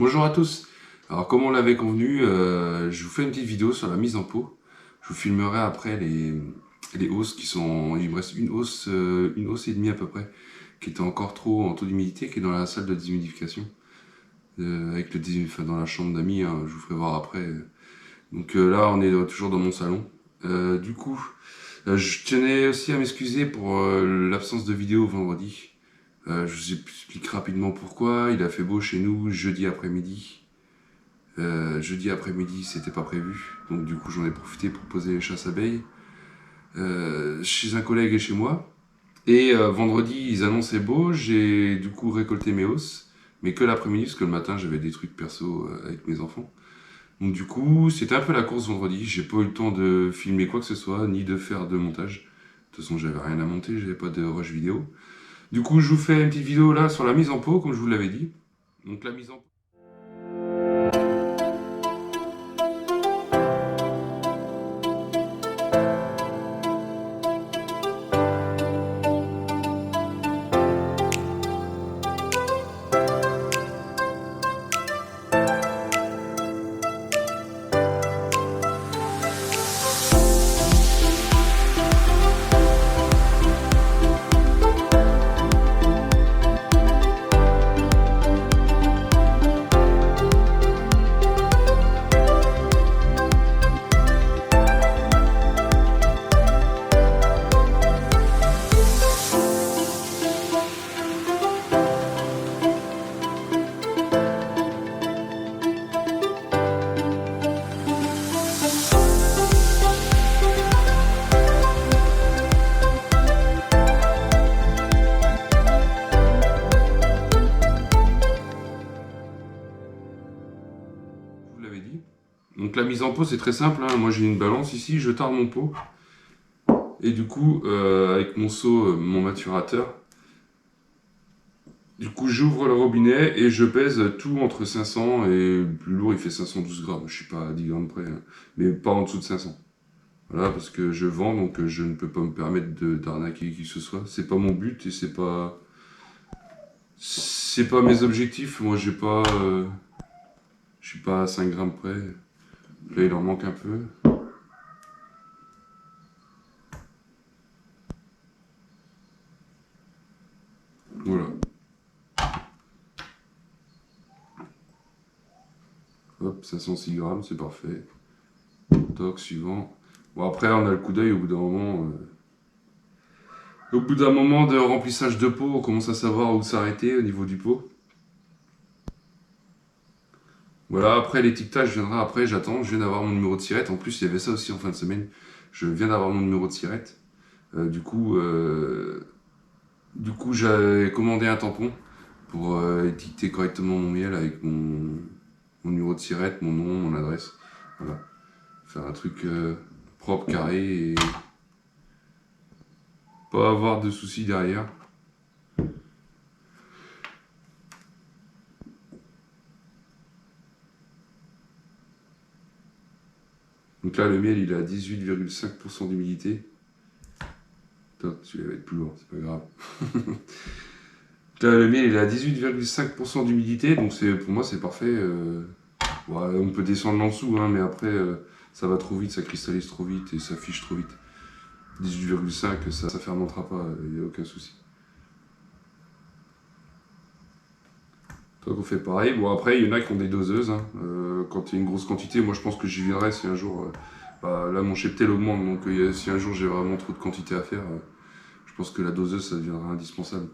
Bonjour à tous. Alors comme on l'avait convenu, je vous fais une petite vidéo sur la mise en pot. Je vous filmerai après les hausses qui sont... Il me reste une hausse et demie à peu près, qui était encore trop en taux d'humidité, qui est dans la salle de déshumidification. Avec enfin, dans la chambre d'amis, hein, je vous ferai voir après. Donc là on est toujours dans mon salon. Je tenais aussi à m'excuser pour l'absence de vidéo vendredi. Je vous explique rapidement pourquoi. Il a fait beau chez nous jeudi après-midi. Jeudi après-midi, c'était pas prévu, donc du coup j'en ai profité pour poser les chasses-abeilles chez un collègue et chez moi. Et vendredi, ils annonçaient beau, j'ai du coup récolté mes hausses, mais que l'après-midi, parce que le matin j'avais des trucs perso avec mes enfants. Donc du coup, c'était un peu la course vendredi, j'ai pas eu le temps de filmer quoi que ce soit, ni de faire de montage. De toute façon, j'avais rien à monter, j'avais pas de rush vidéo. Du coup, je vous fais une petite vidéo là sur la mise en pot, comme je vous l'avais dit. Donc la mise en pot. Vous l'avez dit. Donc la mise en pot c'est très simple, hein. Moi j'ai une balance ici, je tarde mon pot. Et du coup, avec mon seau, mon maturateur, du coup j'ouvre le robinet et je pèse tout entre 500 et le plus lourd il fait 512 grammes. Je suis pas à 10 grammes près, hein. Mais pas en dessous de 500. Voilà, parce que je vends, donc je ne peux pas me permettre d'arnaquer qui que ce soit. C'est pas mon but et c'est pas mes objectifs. Moi je suis pas à 5 grammes près. Là il en manque un peu. Voilà. Hop, 506 grammes, c'est parfait. Toc, suivant. Bon, après, on a le coup d'œil au bout d'un moment. Au bout d'un moment de remplissage de pot, on commence à savoir où s'arrêter au niveau du pot. Voilà, après l'étiquetage viendra après, j'attends, je viens d'avoir mon numéro de sirette. En plus, il y avait ça aussi en fin de semaine. Je viens d'avoir mon numéro de sirette. Du coup, j'ai commandé un tampon pour étiqueter correctement mon miel avec mon numéro de sirette, mon nom, mon adresse. Voilà. Faire un truc propre, carré et pas avoir de soucis derrière. Donc là, le miel, il est à 18,5% d'humidité. Celui-là va être plus lourd, c'est pas grave. Là, le miel, il est à 18,5% d'humidité, donc pour moi, c'est parfait. Ouais, on peut descendre en dessous, hein, mais après, ça va trop vite, ça cristallise trop vite et ça fiche trop vite. 18,5, ça fermentera pas, il n'y a aucun souci. Donc on fait pareil. Bon, après, il y en a qui ont des doseuses. Hein. Quand il y a une grosse quantité, moi je pense que j'y viendrai si un jour. Là, mon cheptel augmente, donc si un jour j'ai vraiment trop de quantité à faire, je pense que la doseuse ça deviendra indispensable.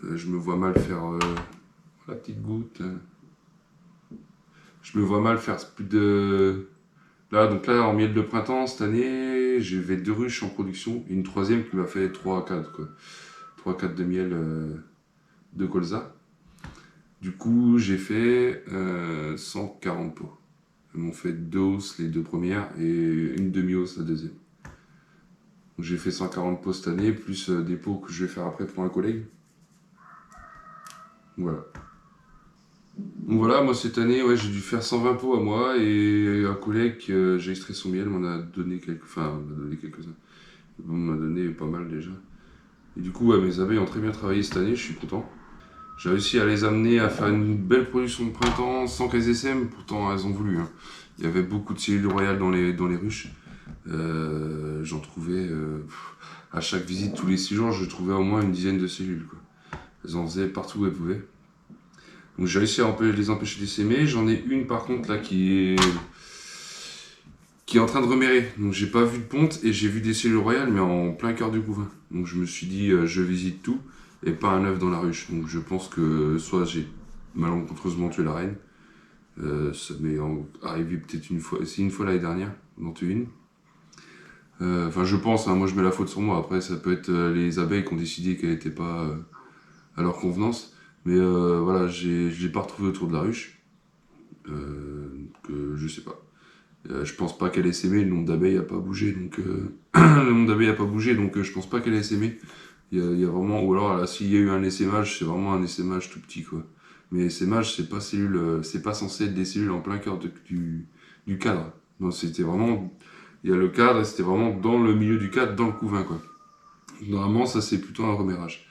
Je me vois mal faire. La petite goutte. Je me vois mal faire plus de. Donc là, en miel de printemps, cette année, j'avais 2 ruches en production. Et une troisième qui m'a fait 3 à 4, quoi. 3 à 4 de miel de colza. Du coup, j'ai fait 140 pots. Ils m'ont fait 2 hausses les 2 premières et une demi-hausse la deuxième. Donc j'ai fait 140 pots cette année, plus des pots que je vais faire après pour un collègue. Voilà. Donc voilà, moi cette année, ouais, j'ai dû faire 120 pots à moi et un collègue, j'ai extrait son miel, m'en a donné quelques-uns. On m'a donné pas mal déjà. Et du coup, ouais, mes abeilles ont très bien travaillé cette année, je suis content. J'ai réussi à les amener à faire une belle production de printemps sans qu'elles essaiment, pourtant elles ont voulu. Hein. Il y avait beaucoup de cellules royales dans les ruches. J'en trouvais, à chaque visite, tous les 6 jours, je trouvais au moins une dizaine de cellules. Quoi. Elles en faisaient partout où elles pouvaient. Donc j'ai réussi à les empêcher d'essaimer. J'en ai une par contre là qui est en train de remérer. Donc j'ai pas vu de ponte et j'ai vu des cellules royales mais en plein cœur du couvain. Donc je me suis dit je visite tout et pas un œuf dans la ruche. Donc je pense que soit j'ai malencontreusement tué la reine. Ça m'est arrivé peut-être une fois. C'est une fois l'année dernière, d'en tuer une. Enfin je pense, hein, moi je mets la faute sur moi. Après ça peut être les abeilles qui ont décidé qu'elle n'était pas à leur convenance. Mais voilà, je l'ai pas retrouvée autour de la ruche. Je sais pas. Je pense pas qu'elle ait essaimé, le nombre d'abeilles a pas bougé, donc le nombre d'abeilles a pas bougé, donc je pense pas qu'elle ait essaimé. Il y a vraiment, ou alors là, s'il y a eu un essaimage, c'est vraiment un essaimage tout petit quoi. Mais essaimage, c'est pas c'est pas censé être des cellules en plein cœur du cadre. Non, c'était vraiment, il y a le cadre, c'était vraiment dans le milieu du cadre, dans le couvain quoi. Normalement, ça c'est plutôt un remérage.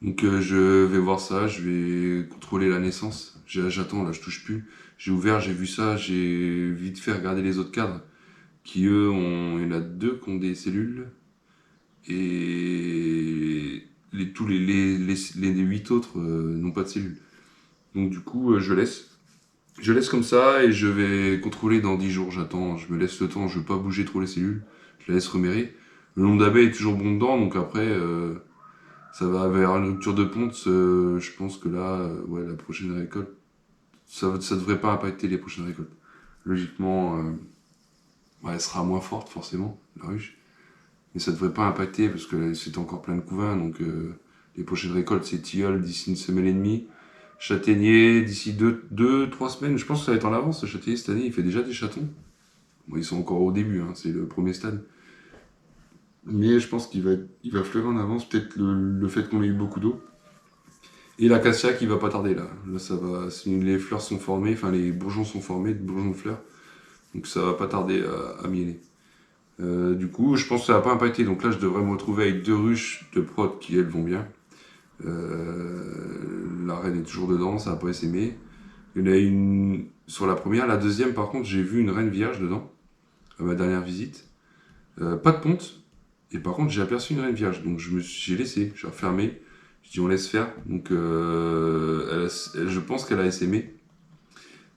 Donc je vais voir ça, je vais contrôler la naissance. J'attends, là je touche plus. J'ai ouvert, j'ai vu ça, j'ai vite fait regarder les autres cadres qui eux il y en a 2 qui ont des cellules et tous les 8 autres n'ont pas de cellules. Donc du coup je laisse. Je laisse comme ça et je vais contrôler dans 10 jours. J'attends, je me laisse le temps, je veux pas bouger trop les cellules. Je la laisse remérer. Le nombre d'abeilles est toujours bon dedans, donc après ça va vers une rupture de ponte. Je pense que là, ouais, la prochaine récolte, ça devrait pas impacter les prochaines récoltes. Logiquement, ouais, elle sera moins forte forcément, la ruche. Mais ça devrait pas impacter parce que c'est encore plein de couvains. Donc les prochaines récoltes, c'est tilleul d'ici une semaine et demie. Châtaignier d'ici 2-3 semaines. Je pense que ça va être en avance. Le châtaignier cette année, il fait déjà des chatons. Bon, ils sont encore au début, hein, c'est le premier stade. Mais je pense il va fleurir en avance. Peut-être le fait qu'on ait eu beaucoup d'eau. Et l'acacia qui va pas tarder là. Là ça va. Les fleurs sont formées, enfin les bourgeons sont formés, des bourgeons de fleurs. Donc ça va pas tarder à mieler. Du coup, je pense que ça va pas impacter. Donc là, je devrais me retrouver avec 2 ruches de prod qui elles vont bien. La reine est toujours dedans, ça va pas essaimer. Il y en a une sur la première, la deuxième par contre, j'ai vu une reine vierge dedans à ma dernière visite. Pas de ponte. Et par contre, j'ai aperçu une reine vierge. Donc j'ai laissé, j'ai refermé. Je dis on laisse faire. Donc je pense qu'elle a essaimé.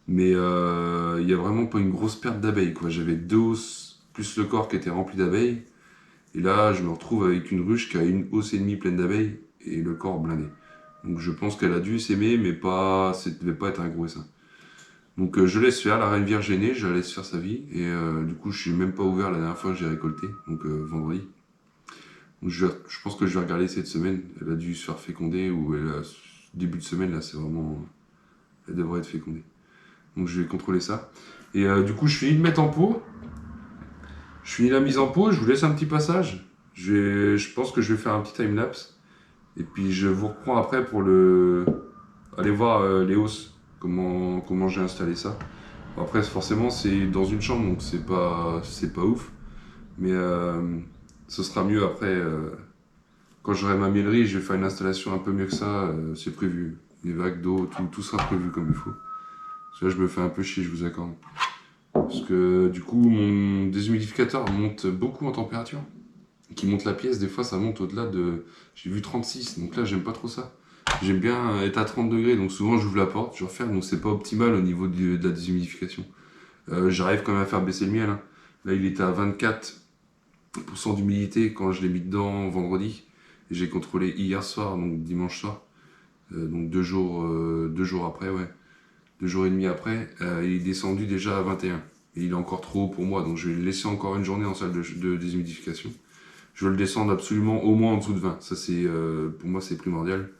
Mais il n'y a vraiment pas une grosse perte d'abeilles. J'avais 2 hausses plus le corps qui était rempli d'abeilles. Et là, je me retrouve avec une ruche qui a une hausse et demie pleine d'abeilles et le corps blindé. Donc je pense qu'elle a dû s'aimer, mais pas, ça ne devait pas être un gros essaim. Donc je laisse faire, la reine vierge est née, je la laisse faire sa vie. Et du coup, je suis même pas ouvert la dernière fois que j'ai récolté, donc vendredi. Donc je pense que je vais regarder cette semaine. Elle a dû se faire féconder ou début de semaine, là, c'est vraiment. Elle devrait être fécondée. Donc je vais contrôler ça. Et du coup, je finis de mettre en pot. Je finis la mise en pot, je vous laisse un petit passage. Je pense que je vais faire un petit timelapse. Et puis je vous reprends après pour aller voir les hausses, comment j'ai installé ça. Après forcément c'est dans une chambre donc c'est pas ouf. Mais ce sera mieux après. Quand j'aurai ma mielerie, je vais faire une installation un peu mieux que ça. C'est prévu. Les vagues d'eau, tout sera prévu comme il faut. Parce que là je me fais un peu chier, je vous accorde. Parce que du coup mon déshumidificateur monte beaucoup en température. Qui monte la pièce, des fois ça monte au-delà de... J'ai vu 36, donc là j'aime pas trop ça. J'aime bien être à 30 degrés, donc souvent j'ouvre la porte, je referme, donc c'est pas optimal au niveau de la déshumidification. J'arrive quand même à faire baisser le miel. Hein. Là il était à 24% d'humidité quand je l'ai mis dedans vendredi. Et j'ai contrôlé hier soir, donc dimanche soir. Donc 2 jours après, ouais. 2 jours et demi après, il est descendu déjà à 21. Et il est encore trop haut pour moi, donc je vais le laisser encore une journée en salle de déshumidification. Je veux le descendre absolument au moins en dessous de 20. Ça, pour moi, c'est primordial.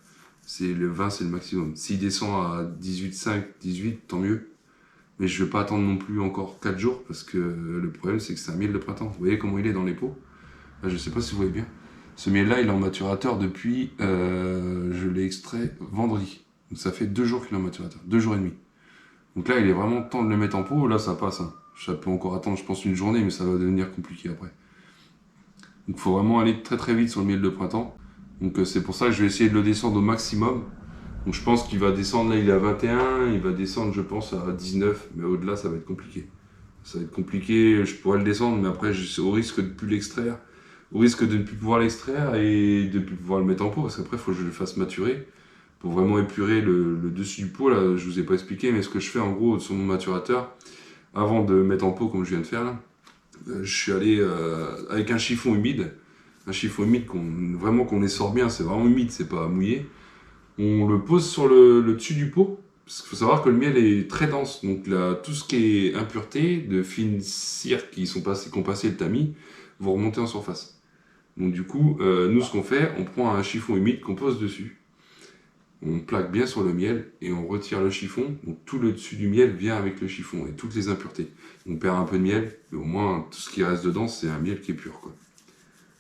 Le 20, c'est le maximum. S'il descend à 18,5, 18, tant mieux. Mais je ne vais pas attendre non plus encore 4 jours parce que le problème, c'est que c'est un miel de printemps. Vous voyez comment il est dans les pots? Là, je ne sais pas si vous voyez bien. Ce miel-là, il est en maturateur depuis... je l'ai extrait vendredi. Donc ça fait 2 jours qu'il est en maturateur. 2 jours et demi. Donc là, il est vraiment temps de le mettre en pot. Là, ça passe. Hein. Ça peut encore attendre, je pense, une journée, mais ça va devenir compliqué après. Donc il faut vraiment aller très très vite sur le miel de printemps. Donc c'est pour ça que je vais essayer de le descendre au maximum. Donc je pense qu'il va descendre, là il est à 21, il va descendre je pense à 19, mais au-delà ça va être compliqué. Ça va être compliqué, je pourrais le descendre, mais après au risque de ne plus l'extraire, au risque de ne plus pouvoir l'extraire et de ne plus pouvoir le mettre en pot, parce qu'après il faut que je le fasse maturer pour vraiment épurer le dessus du pot. Là, je vous ai pas expliqué, mais ce que je fais en gros sur mon maturateur, avant de mettre en pot comme je viens de faire là, je suis allé avec un chiffon humide vraiment qu'on essore bien, c'est vraiment humide, c'est pas mouillé. On le pose sur le dessus du pot, parce qu'il faut savoir que le miel est très dense, donc là, tout ce qui est impureté, de fines cires qui ont passé le tamis, vont remonter en surface. Donc du coup, nous ce qu'on fait, on prend un chiffon humide qu'on pose dessus, on plaque bien sur le miel et on retire le chiffon, donc tout le dessus du miel vient avec le chiffon et toutes les impuretés. On perd un peu de miel, mais au moins tout ce qui reste dedans, c'est un miel qui est pur, quoi.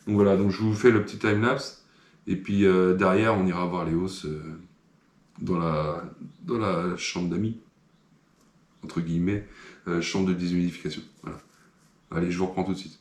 Donc voilà, donc je vous fais le petit time-lapse. Et puis derrière, on ira voir les hausses dans la chambre d'amis, entre guillemets, chambre de déshumidification. Voilà. Allez, je vous reprends tout de suite.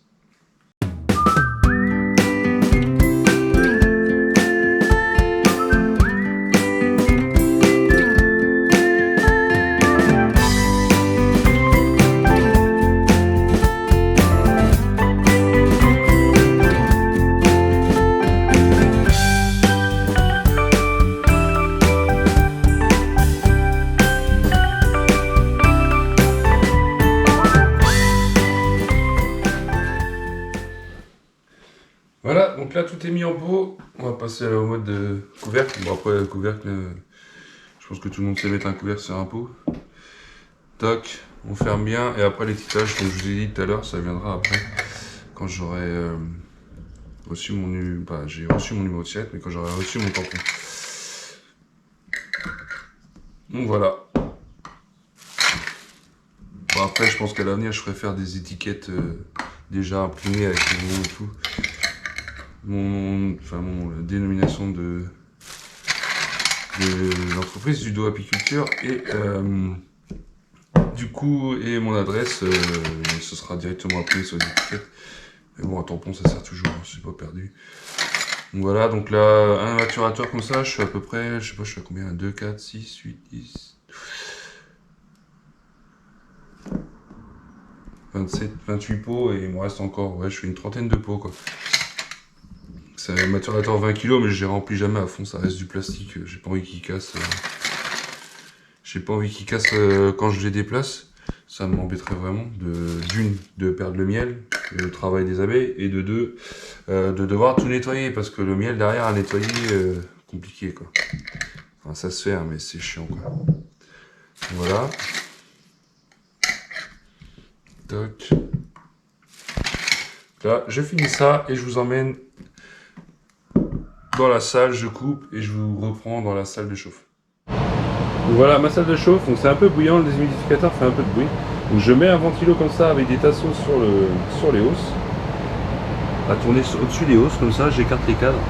Voilà, donc là tout est mis en pot. On va passer au mode de couvercle. Bon après couvercle, je pense que tout le monde sait mettre un couvercle sur un pot. Tac, on ferme bien et après l'étiquetage, comme je vous ai dit tout à l'heure, ça viendra après quand j'aurai reçu mon j'ai reçu mon numéro de siècle, mais quand j'aurai reçu mon tampon. Donc voilà. Bon, après je pense qu'à l'avenir je ferai faire des étiquettes déjà imprimées avec mon nom et tout. Mon dénomination de l'entreprise Judo Apiculture et du coup et mon adresse, ce sera directement appuyé sur les étiquettes. Mais bon, un tampon ça sert toujours, hein, c'est pas perdu. Donc voilà, donc là un maturateur comme ça, je suis à peu près, je sais pas, je suis à combien, 2, 4, 6, 8, 10, 27, 28 pots et il me reste encore, ouais, je fais une trentaine de pots quoi. C'est un maturateur 20 kg, mais je les remplis jamais à fond, ça reste du plastique, j'ai pas envie qu'il casse. J'ai pas envie qu'il casse quand je les déplace, ça m'embêterait vraiment de perdre le miel, le travail des abeilles, et de deux, de devoir tout nettoyer, parce que le miel derrière à nettoyer, compliqué quoi. Enfin ça se fait, hein, mais c'est chiant quoi. Voilà. Toc. Là, je finis ça et je vous emmène dans la salle, je coupe et je vous reprends dans la salle de chauffe. Voilà ma salle de chauffe, donc c'est un peu bruyant, le déshumidificateur fait un peu de bruit. Donc je mets un ventilo comme ça avec des tasseaux sur les hausses. À tourner au-dessus des hausses comme ça, j'écarte les cadres.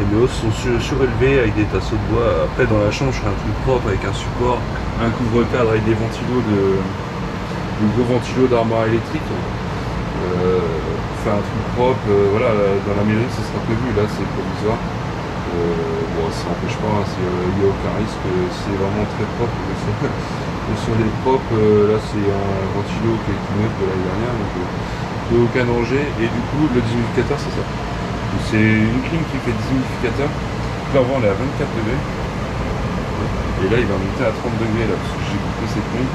Et mes hausses sont surélevées avec des tasseaux de bois. Après dans la chambre je fais un truc propre avec un support, un couvre-cadre avec des ventilos de gros ventilos d'armoire électrique. Faire un truc propre, voilà, dans la mairie ce sera prévu, là c'est provisoire. Bon, ça n'empêche pas, il n'y a aucun risque, c'est vraiment très propre. Le sol est propre, là c'est un ventilo qui est tout neuf de l'année dernière, donc il n'y a aucun danger. Et du coup, le déshumidificateur, c'est ça. C'est une clim qui fait déshumidificateur. Là, on est à 24 degrés. Et là, il va monter à 30 degrés, là, parce que j'ai coupé cette clim,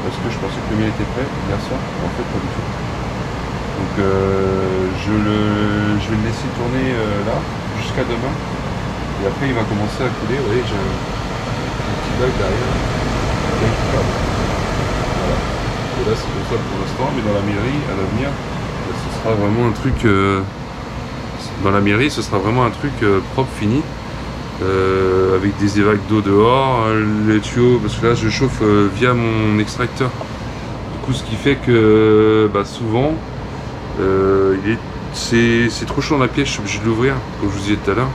parce que je pensais que le miel était prêt hier soir. En fait, pas du tout. Donc, je vais le laisser tourner là, jusqu'à demain. Et après il va commencer à couler. Vous voyez, j'ai un petit bac derrière. Voilà. Et là c'est comme ça pour l'instant, mais dans la mairie, à l'avenir, ce sera vraiment un truc. Dans la mairie, ce sera vraiment un truc propre, fini. Avec des évacs d'eau dehors, les tuyaux, parce que là je chauffe via mon extracteur. Du coup, ce qui fait que souvent, c'est trop chaud dans la pièce, je suis obligé de l'ouvrir, comme je vous disais tout à l'heure.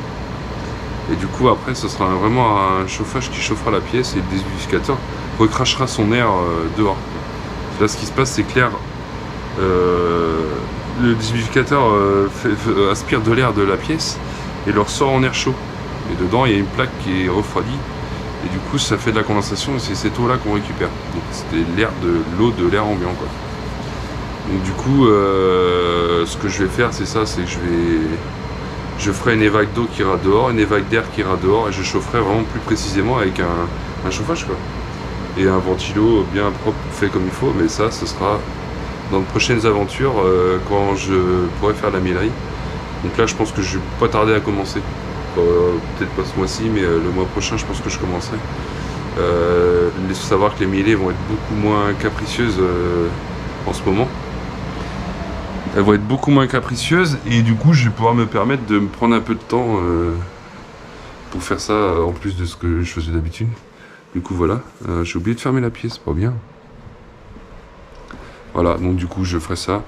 Et du coup, après, ce sera vraiment un chauffage qui chauffera la pièce et le déshumidificateur recrachera son air dehors. Là, ce qui se passe, c'est que l'air, le déshumidificateur aspire de l'air de la pièce et le ressort en air chaud. Et dedans il y a une plaque qui est refroidie. Et du coup ça fait de la condensation et c'est cette eau là qu'on récupère. Donc c'était l'eau de l'air ambiant quoi. Donc du coup ce que je vais faire c'est ça, c'est que je ferai une évague d'eau qui ira dehors, une évague d'air qui ira dehors et je chaufferai vraiment plus précisément avec un chauffage quoi. Et un ventilo bien propre fait comme il faut, mais ça ce sera dans de prochaines aventures quand je pourrai faire la miellerie. Donc là je pense que je vais pas tarder à commencer. Peut-être pas ce mois-ci, mais le mois prochain je pense que je commencerai. Il faut savoir que les mielées vont être beaucoup moins capricieuses en ce moment. Elles vont être beaucoup moins capricieuses et du coup je vais pouvoir me permettre de me prendre un peu de temps pour faire ça en plus de ce que je faisais d'habitude. Du coup voilà, j'ai oublié de fermer la pièce, pas bien. Voilà, donc du coup je ferai ça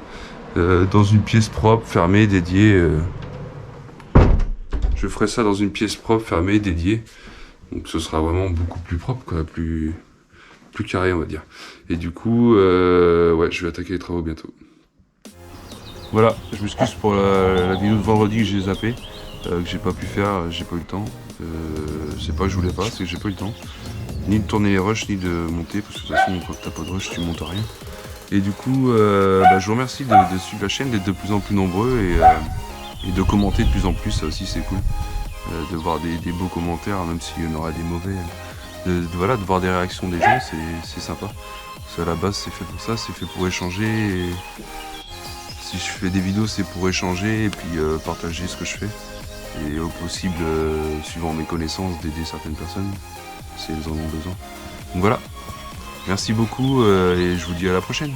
dans une pièce propre, fermée, dédiée. Je ferai ça dans une pièce propre, fermée, dédiée. Donc ce sera vraiment beaucoup plus propre, quoi, plus carré on va dire. Et du coup, ouais, je vais attaquer les travaux bientôt. Voilà, je m'excuse pour la vidéo de vendredi que j'ai zappé, que j'ai pas pu faire, j'ai pas eu le temps. C'est pas que je voulais pas, c'est que j'ai pas eu le temps. Ni de tourner les rushs, ni de monter, parce que de toute façon, quand t'as pas de rush, tu montes rien. Et du coup, je vous remercie de suivre la chaîne, d'être de plus en plus nombreux et de commenter de plus en plus, ça aussi c'est cool. De voir des beaux commentaires, même s'il y en aura des mauvais. Voilà, de voir des réactions des gens, c'est sympa. Parce qu'à la base, c'est fait pour ça, c'est fait pour échanger. Et si je fais des vidéos, c'est pour échanger et puis partager ce que je fais. Et au possible, suivant mes connaissances, d'aider certaines personnes, si elles en ont besoin. Donc voilà, merci beaucoup et je vous dis à la prochaine.